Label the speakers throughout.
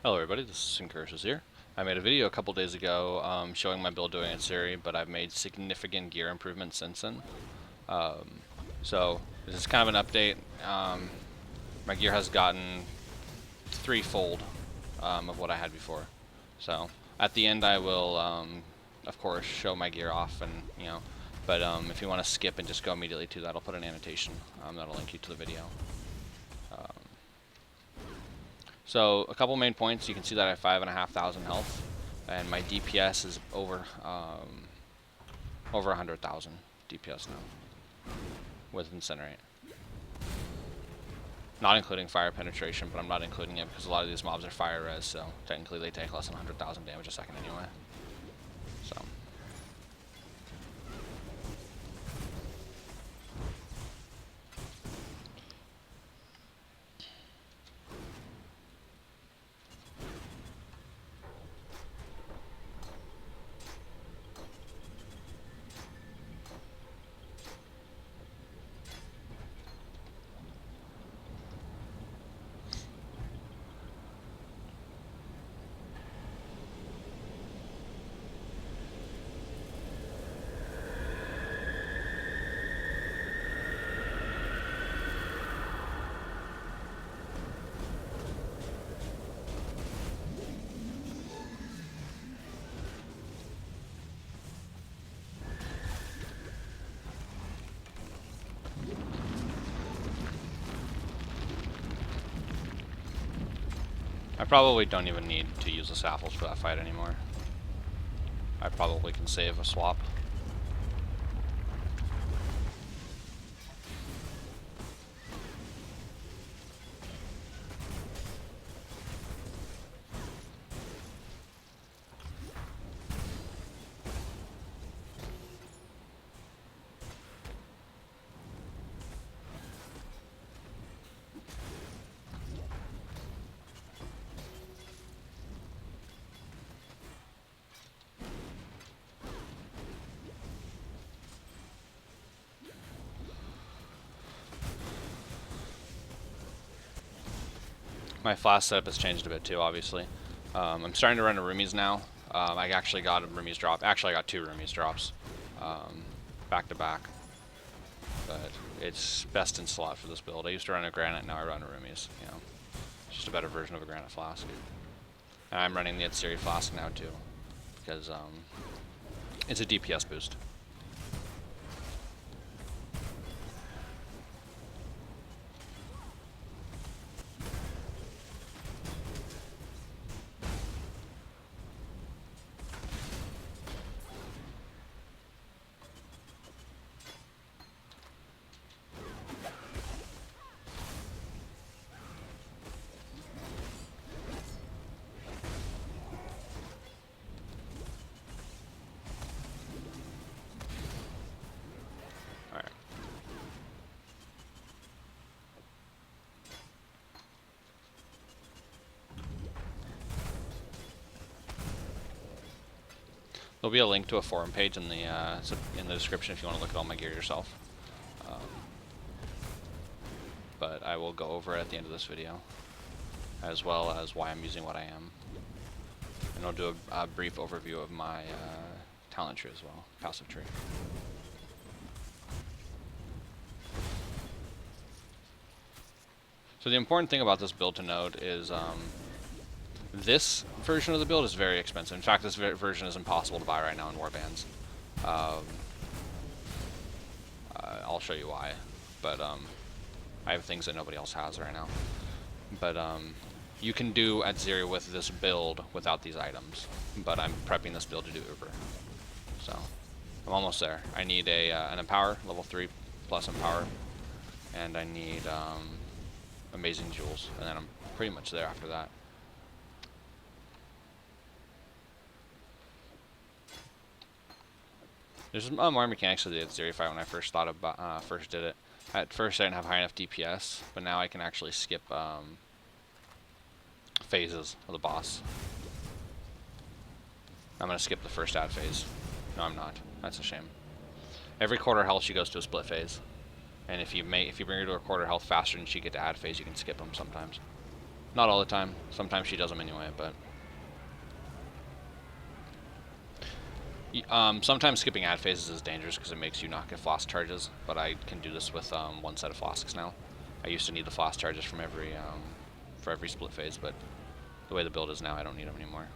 Speaker 1: Hello everybody, this is Synchursus here. I made a video a couple days ago showing my build doing Atziri, but I've made significant gear improvements since then. So this is kind of an update. My gear has gotten threefold of what I had before. So at the end I will, of course, show my gear off, and but if you want to skip and just go immediately to that, I'll put an annotation that'll link you to the video. So a couple main points. You can see that I have 5,500 health, and my DPS is over 100,000 DPS now with Incinerate. Not including fire penetration, but I'm not including it because a lot of these mobs are fire res, so technically they take less than 100,000 damage a second anyway. So. I probably don't even need to use the Saffles for that fight anymore. I probably can save a swap. My flask setup has changed a bit too, obviously. I'm starting to run a roomies now. I actually got a roomies drop. Actually, I got 2 roomies drops back to back. But it's best in slot for this build. I used to run a granite, now I run a roomies. It's just a better version of a granite flask. And I'm running the Atziri flask now too, because it's a DPS boost. There'll be a link to a forum page in the description if you want to look at all my gear yourself. But I will go over it at the end of this video, as well as why I'm using what I am. And I'll do a brief overview of my talent tree as well, passive tree. So the important thing about this build to note is this version of the build is very expensive. In fact, this version is impossible to buy right now in Warbands. I'll show you why, but I have things that nobody else has right now. But you can do Atziri with this build without these items, but I'm prepping this build to do Uber. So I'm almost there. I need an Empower, level 3 plus Empower, and I need Amazing Jewels, and then I'm pretty much there after that. There's more mechanics to the Atziri fight when I first thought about first did it. At first I didn't have high enough DPS, but now I can actually skip phases of the boss. I'm gonna skip the first ad phase. No, I'm not. That's a shame. Every quarter health she goes to a split phase, and if you bring her to a quarter health faster than she get to ad phase, you can skip them sometimes. Not all the time. Sometimes she does them anyway, but sometimes skipping ad phases is dangerous because it makes you not get flask charges, but I can do this with one set of flasks now. I used to need the flask charges from for every split phase, but the way the build is now, I don't need them anymore.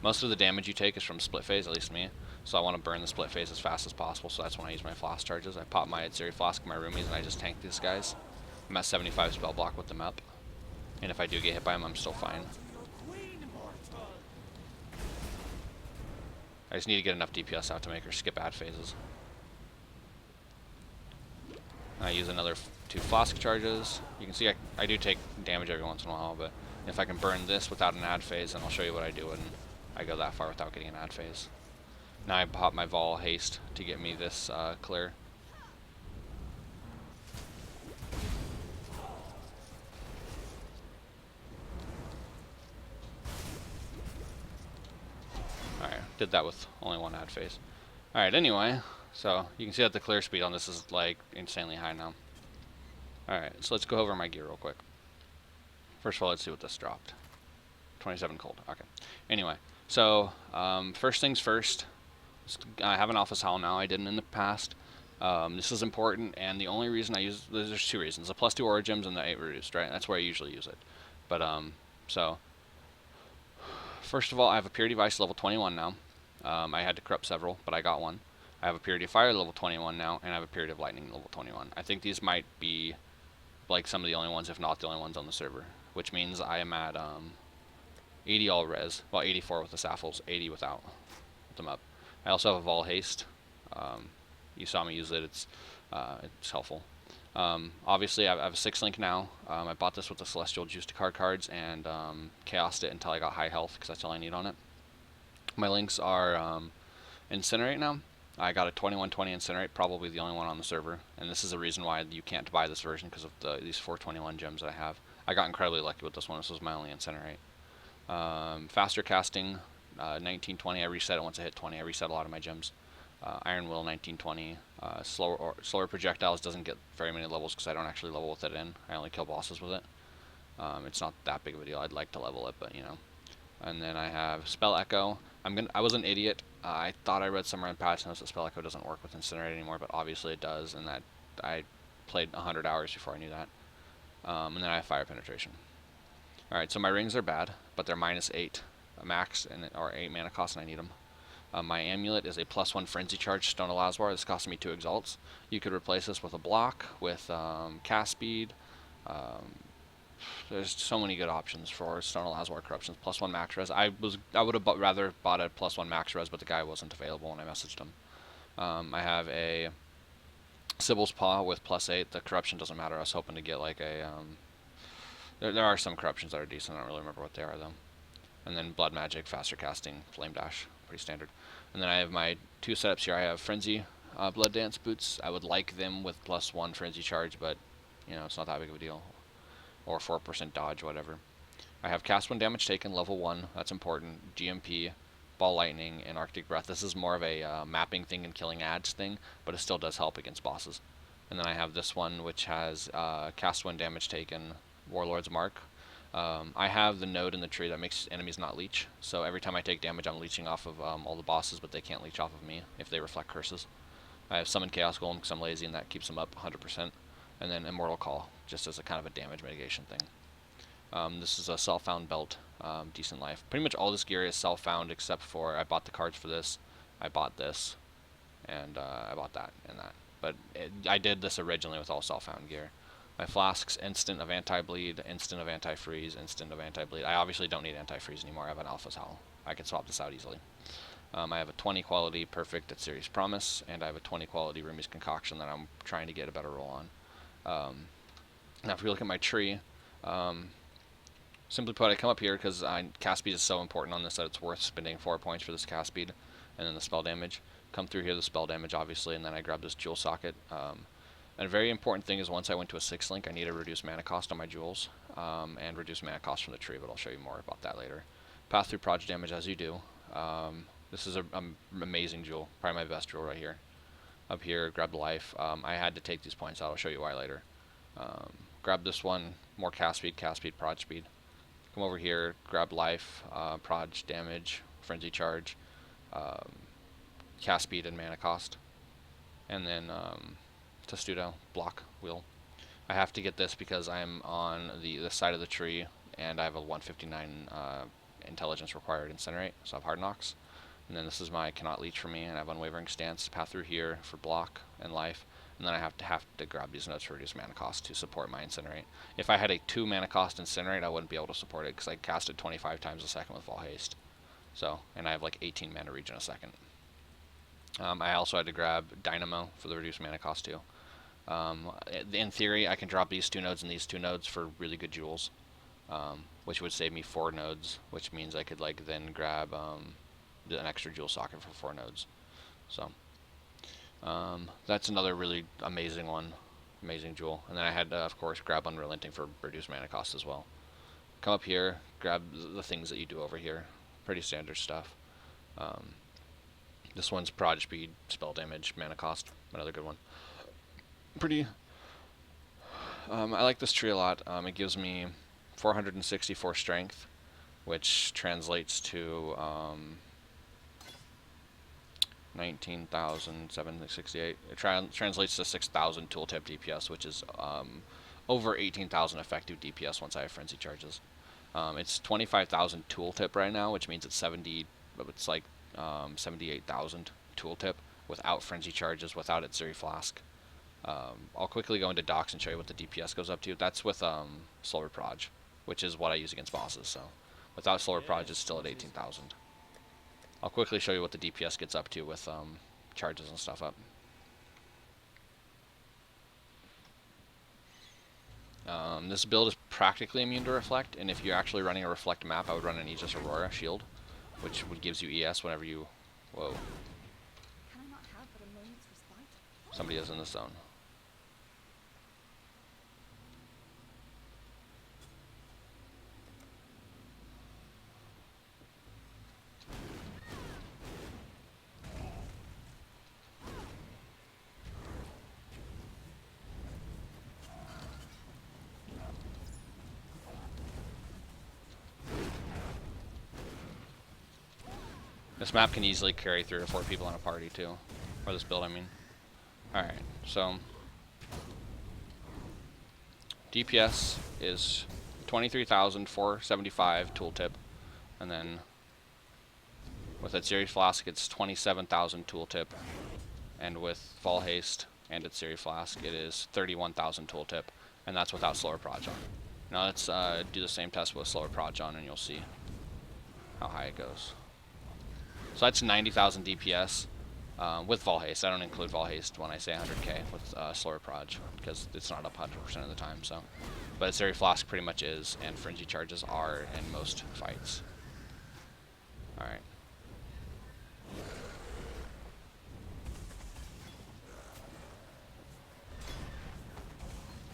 Speaker 1: Most of the damage you take is from split phase, at least me, so I want to burn the split phase as fast as possible, so that's when I use my flask charges. I pop my Atziri flask in my roomies and I just tank these guys. I'm at 75 spell block with them up, and if I do get hit by them, I'm still fine. I just need to get enough DPS out to make her skip ad phases. I use another 2 flask charges. You can see I do take damage every once in a while, but if I can burn this without an ad phase, then I'll show you what I do when I go that far without getting an ad phase. Now I pop my Vol haste to get me this clear. Alright, did that with only 1 ad phase. Alright, anyway, so you can see that the clear speed on this is like insanely high now. Alright, so let's go over my gear real quick. First of all, let's see what this dropped. 27 cold, okay. Anyway, so first things first, I have an Alpha Howl now. I didn't in the past. This is important, and the only reason I use, there's 2 reasons. The +2 aura gems and the 8 reduced, right? That's where I usually use it. But, so, first of all, I have a Purity Vice level 21 now. I had to corrupt several, but I got one. I have a Purity of Fire level 21 now, and I have a Purity of Lightning level 21. I think these might be, like, some of the only ones, if not the only ones on the server. Which means I am at, 80 all res. Well, 84 with the Saffles, 80 without. Put them up. I also have a Vol Haste. You saw me use it. It's helpful. Obviously, I have a 6-link now. I bought this with the Celestial Juice to card cards and chaosed it until I got high health because that's all I need on it. My links are Incinerate now. I got a 2120 Incinerate, probably the only one on the server, and this is the reason why you can't buy this version because of these 421 gems that I have. I got incredibly lucky with this one. This was my only Incinerate. Faster casting, 1920. I reset it once I hit 20. I reset a lot of my gems. Iron Will 1920. Slower projectiles doesn't get very many levels because I don't actually level with it in. I only kill bosses with it. It's not that big of a deal. I'd like to level it, but you know. And then I have Spell Echo. I was an idiot. I thought I read somewhere in patch notes that Spell Echo doesn't work with Incinerate anymore, but obviously it does, and that I played 100 hours before I knew that. And then I have Fire Penetration. Alright, so my rings are bad, but they're -8 max, or 8 mana cost, and I need them. My amulet is a +1 Frenzy Charge Stone of Lazar. This costs me 2 exalts. You could replace this with a block, with cast speed. There's so many good options for Stone of Lazar corruptions. +1 max res. I would have rather bought a +1 max res, but the guy wasn't available when I messaged him. I have a Sibyl's Paw with +8. The corruption doesn't matter. I was hoping to get like a there are some corruptions that are decent. I don't really remember what they are though. And then Blood Magic, Faster Casting, Flame Dash, pretty standard. And then I have my 2 setups here. I have Frenzy Blood Dance boots. I would like them with +1 Frenzy Charge, but you know it's not that big of a deal. Or 4% dodge, whatever. I have Cast 1 Damage Taken, level 1. That's important. GMP, Ball Lightning, and Arctic Breath. This is more of a mapping thing and killing ads thing, but it still does help against bosses. And then I have this one, which has Cast 1 Damage Taken, Warlord's Mark. I have the node in the tree that makes enemies not leech, so every time I take damage I'm leeching off of all the bosses, but they can't leech off of me if they reflect curses. I have Summon Chaos Golem because I'm lazy and that keeps them up 100%. And then Immortal Call, just as a kind of a damage mitigation thing. This is a self-found belt, decent life. Pretty much all this gear is self-found except for I bought the cards for this, I bought this, and I bought that and that. But I did this originally with all self-found gear. My flasks, instant of anti-bleed, instant of anti-freeze, instant of anti-bleed. I obviously don't need anti-freeze anymore. I have an Alpha Howl. I can swap this out easily. I have a 20 quality Perfect Atziri's Promise, and I have a 20 quality Rumi's Concoction that I'm trying to get a better roll on. Now if we look at my tree, simply put, I come up here because cast speed is so important on this that it's worth spending 4 points for this cast speed, and then the spell damage. Come through here, the spell damage obviously, and then I grab this jewel socket. And a very important thing is once I went to a 6-link, I need to reduce mana cost on my jewels, and reduce mana cost from the tree, but I'll show you more about that later. Path through project damage as you do. This is an amazing jewel, probably my best jewel right here. Up here, grab the life. I had to take these points out, I'll show you why later. Grab this one, more cast speed, prod speed. Come over here, grab life, prod damage, frenzy charge, cast speed, and mana cost. And then Testudo, block, wheel. I have to get this because I'm on the side of the tree, and I have a 159 intelligence required Incinerate, so I have hard knocks. And then this is my cannot leech for me, and I have unwavering stance, path through here for block and life. And then I have to grab these notes to reduce mana cost to support my Incinerate. If I had a 2 mana cost Incinerate, I wouldn't be able to support it because I cast it 25 times a second with Fall Haste. So, and I have like 18 mana regen a second. I also had to grab Dynamo for the reduced mana cost too. In theory, I can drop these 2 nodes and these 2 nodes for really good jewels, which would save me 4 nodes, which means I could like then grab an extra jewel socket for 4 nodes. So that's another really amazing one, amazing jewel. And then I had to, of course, grab Unrelenting for reduced mana cost as well. Come up here, grab the things that you do over here. Pretty standard stuff. This one's prod speed, spell damage, mana cost, another good one. Pretty. I like this tree a lot. It gives me 464 strength, which translates to 19,768. It translates to 6,000 tooltip DPS, which is over 18,000 effective DPS once I have frenzy charges. It's 25,000 tooltip right now, which means it's 78,000 tooltip without frenzy charges, without Atziri flask. I'll quickly go into docs and show you what the DPS goes up to. That's with slower proj, which is what I use against bosses. So without slower proj, it's still at 18,000. I'll quickly show you what the DPS gets up to with charges and stuff up. This build is practically immune to Reflect, and if you're actually running a Reflect map, I would run an Aegis Aurora shield, which gives you ES whenever you... Whoa.
Speaker 2: Can I not have but a moment's respite?
Speaker 1: Somebody is in the zone. This map can easily carry 3 or 4 people in a party too. Or this build, I mean. Alright, so DPS is 23,475 tooltip, and then with Atziri Flask it's 27,000 tooltip, and with Fall Haste and Atziri Flask it is 31,000 tooltip, and that's without slower proj on. Now let's do the same test with slower proj on, and you'll see how high it goes. So that's 90,000 DPS with Fall Haste. I don't include Fall Haste when I say 100k with slower proj because it's not up 100% of the time. So, but Atziri Flask pretty much is, and frenzy charges are in most fights. All right.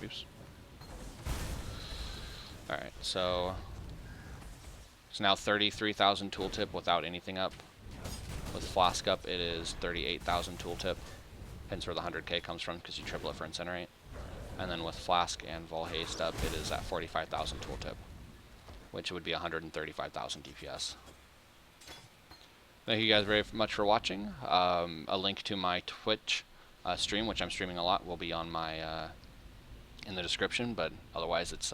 Speaker 1: Oops. All right. So it's now 33,000 tooltip without anything up. With Flask up, it is 38,000 tooltip. Hence where the 100k comes from, because you triple it for Incinerate. And then with Flask and Vol Haste up, it is at 45,000 tooltip, which would be 135,000 DPS. Thank you guys very much for watching. A link to my Twitch stream, which I'm streaming a lot, will be on my in the description, but otherwise it's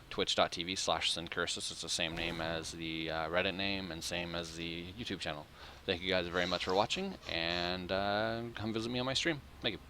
Speaker 1: twitch.tv/Syncursus. It's the same name as the Reddit name and same as the YouTube channel. Thank you guys very much for watching, and come visit me on my stream. Thank you.